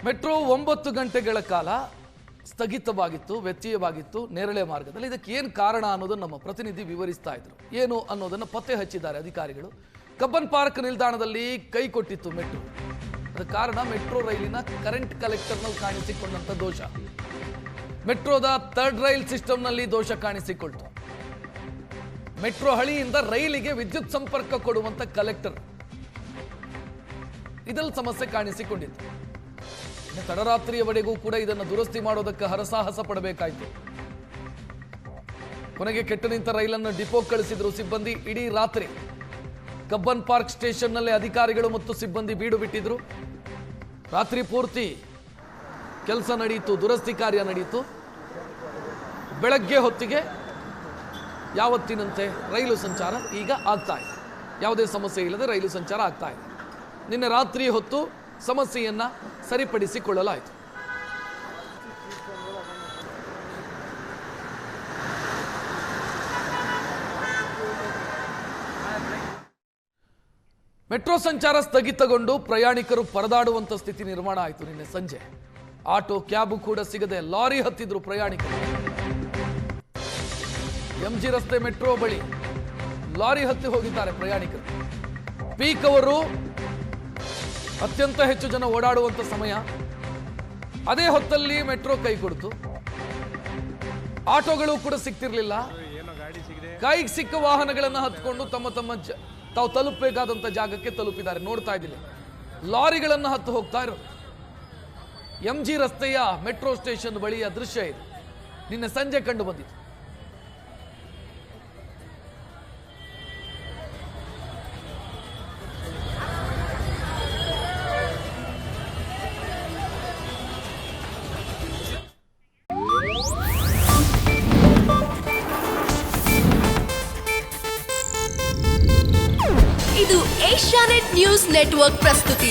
Metro 9 ಗಂಟೆಗಳ ಕಾಲ ಸ್ಥಗಿತವಾಗಿತ್ತು, ವ್ಯತ್ಯಯವಾಗಿತ್ತು ನೇರಳೆ ಮಾರ್ಗದಲ್ಲಿ. ಇದಕ್ಕೆ ಏನು ಕಾರಣ ಅನ್ನೋದನ್ನು ನಮ್ಮ ಪ್ರತಿನಿಧಿ ವಿವರಿಸ್ತಾ ಇದ್ರು. ಏನು ಅನ್ನೋದನ್ನು ಪತ್ತೆ ಹಚ್ಚಿದ್ದಾರೆ ಅಧಿಕಾರಿಗಳು. ಕಬ್ಬನ್ ಪಾರ್ಕ್ ನಿಲ್ದಾಣದಲ್ಲಿ ಕೈ ಕೊಟ್ಟಿತ್ತು ಮೆಟ್ರೋ. ಅದರ ಕಾರಣ ಮೆಟ್ರೋ ರೈಲಿನ ಕರೆಂಟ್ ಕಲೆಕ್ಟರ್ನಲ್ಲಿ ಕಾಣಿಸಿಕೊಂಡಂತ ದೋಷ. ಮೆಟ್ರೋದ ಥರ್ಡ್ ರೈಲ್ ಸಿಸ್ಟಮ್ನಲ್ಲಿ ದೋಷ ಕಾಣಿಸಿಕೊಳ್ತು. ಮೆಟ್ರೋ ಹಳಿಯಿಂದ ರೈಲಿಗೆ ವಿದ್ಯುತ್ ಸಂಪರ್ಕ ಕೊಡುವಂತ ಕಲೆಕ್ಟರ್, ಇದರಲ್ಲಿ ಸಮಸ್ಯೆ ಕಾಣಿಸಿಕೊಂಡಿತ್ತು. ತಡರಾತ್ರಿಯವರೆಗೂ ಕೂಡ ಇದನ್ನು ದುರಸ್ತಿ ಮಾಡೋದಕ್ಕೆ ಹರಸಾಹಸ ಪಡಬೇಕಾಯಿತು. ಕೊನೆಗೆ ಕೆಟ್ಟ ನಿಂತ ರೈಲನ್ನು ಡಿಪೋ ಕಳಿಸಿದ್ರು ಸಿಬ್ಬಂದಿ. ಇಡೀ ರಾತ್ರಿ ಕಬ್ಬನ್ ಪಾರ್ಕ್ ಸ್ಟೇಷನ್ನಲ್ಲೇ ಅಧಿಕಾರಿಗಳು ಮತ್ತು ಸಿಬ್ಬಂದಿ ಬೀಡು ಬಿಟ್ಟಿದ್ರು. ರಾತ್ರಿ ಪೂರ್ತಿ ಕೆಲಸ ನಡೆಯಿತು, ದುರಸ್ತಿ ಕಾರ್ಯ ನಡೆಯಿತು. ಬೆಳಗ್ಗೆ ಹೊತ್ತಿಗೆ ಯಾವತ್ತಿನಂತೆ ರೈಲು ಸಂಚಾರ ಈಗ ಆಗ್ತಾ ಇದೆ. ಯಾವುದೇ ಸಮಸ್ಯೆ ಇಲ್ಲದೆ ರೈಲು ಸಂಚಾರ ಆಗ್ತಾ ಇದೆ. ನಿನ್ನೆ ರಾತ್ರಿ ಹೊತ್ತು ಸಮಸ್ಯೆಯನ್ನ ಸರಿಪಡಿಸಿಕೊಳ್ಳಲಾಯಿತು. ಮೆಟ್ರೋ ಸಂಚಾರ ಸ್ಥಗಿತಗೊಂಡು ಪ್ರಯಾಣಿಕರು ಪರದಾಡುವಂತ ಸ್ಥಿತಿ ನಿರ್ಮಾಣ ಆಯಿತು. ನಿನ್ನೆ ಸಂಜೆ ಆಟೋ, ಕ್ಯಾಬ್ ಕೂಡ ಸಿಗದೆ ಲಾರಿ ಹತ್ತಿದ್ರು ಪ್ರಯಾಣಿಕರು. ಎಂಜಿ ರಸ್ತೆ ಮೆಟ್ರೋ ಬಳಿ ಲಾರಿ ಹತ್ತಿ ಹೋಗಿದ್ದಾರೆ ಪ್ರಯಾಣಿಕರು. ಪೀಕ್ ಅವರು ಅತ್ಯಂತ ಹೆಚ್ಚು ಜನ ಓಡಾಡುವಂತ ಸಮಯ. ಅದೇ ಹೊತ್ತಲ್ಲಿ ಮೆಟ್ರೋ ಕೈ ಕೊಡ್ತು. ಆಟೋಗಳು ಕೂಡ ಸಿಗ್ತಿರ್ಲಿಲ್ಲ. ಕೈಗೆ ಸಿಕ್ಕ ವಾಹನಗಳನ್ನು ಹತ್ಕೊಂಡು ತಾವು ತಲುಪಬೇಕಾದಂತ ಜಾಗಕ್ಕೆ ತಲುಪಿದ್ದಾರೆ. ನೋಡ್ತಾ ಇದ್ದೀನಿ ಲಾರಿಗಳನ್ನು ಹತ್ತು ಹೋಗ್ತಾ ಇರೋದು. ಎಂಜಿ ರಸ್ತೆಯ ಮೆಟ್ರೋ ಸ್ಟೇಷನ್ ಬಳಿಯ ದೃಶ್ಯ ಇದು. ನಿನ್ನೆ ಸಂಜೆ ಕಂಡು ಬಂದಿತ್ತು. ಇದು ಏಷ್ಯಾನೆಟ್ ನ್ಯೂಸ್ ನೆಟ್ವರ್ಕ್ ಪ್ರಸ್ತುತಿ.